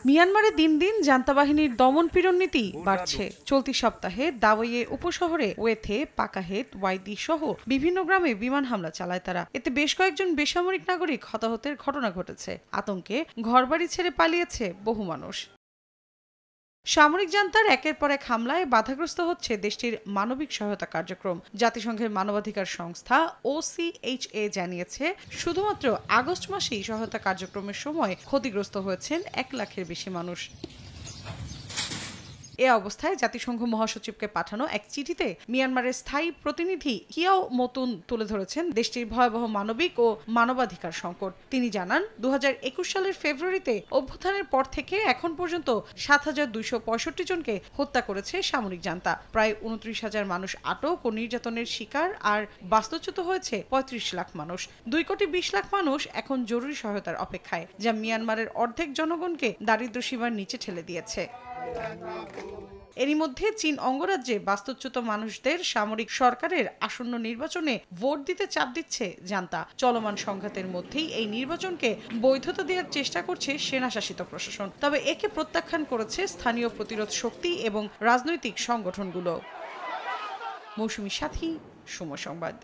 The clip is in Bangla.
মিয়ানমারে দিন দিন জান্তা বাহিনীর দমন-পীড়ন নীতি বাড়ছে। চলতি সপ্তাহে দাওয়াইয়ে উপশহরে ওয়েথে, পাকাহেত, ওয়াইদি সহ বিভিন্ন গ্রামে বিমান হামলা চালায় তারা। এতে বেশ কয়েকজন বেসামরিক নাগরিক হতাহতের ঘটনা ঘটেছে। আতঙ্কে ঘরবাড়ি ছেড়ে পালিয়েছে বহু মানুষ। সামরিক জান্তার একের পর এক হামলায় বাধাগ্রস্ত হচ্ছে দেশটির মানবিক সহায়তা কার্যক্রম। জাতিসংঘের মানবাধিকার সংস্থা OCHA জানিয়েছে, শুধুমাত্র আগস্ট মাসেই সহায়তা কার্যক্রমের সময় ক্ষতিগ্রস্ত হয়েছেন 1 লাখের বেশি মানুষ। এ অবস্থায় জাতিসংঘ মহাসচিবকে পাঠানো এক চিঠিতে মিয়ানমারের স্থায়ী প্রতিনিধি কিয়াও মতুন তুলে ধরেছেন দেশটির ভয়াবহ মানবিক ও মানবাধিকার সংকট। তিনি জানান, 2021 সালের ফেব্রুয়ারিতে অভ্যুত্থানের পর থেকে এখন পর্যন্ত 7,265 জনকে হত্যা করেছে সামরিক জান্তা। প্রায় 29,000 মানুষ আটক ও নির্যাতনের শিকার, আর বাস্তুচ্যুত হয়েছে 35 লাখ মানুষ। 2,20 লাখ মানুষ এখন জরুরি সহায়তার অপেক্ষায়, যা মিয়ানমারের অর্ধেক জনগণকে দারিদ্র্য সীমার নিচে ঠেলে দিয়েছে। এরই মধ্যে চীন অঙ্গরাজ্যে বাস্তুচ্যুত মানুষদের সামরিক সরকারের আসন্ন নির্বাচনে ভোট দিতে চাপ দিচ্ছে জান্তা। চলমান সংঘাতের মধ্যেই এই নির্বাচনকে বৈধতা দেওয়ার চেষ্টা করছে সেনাশাসিত প্রশাসন। তবে একে প্রত্যাখ্যান করেছে স্থানীয় প্রতিরোধ শক্তি এবং রাজনৈতিক সংগঠনগুলো। মৌসুমী সাথী, সময় সংবাদ।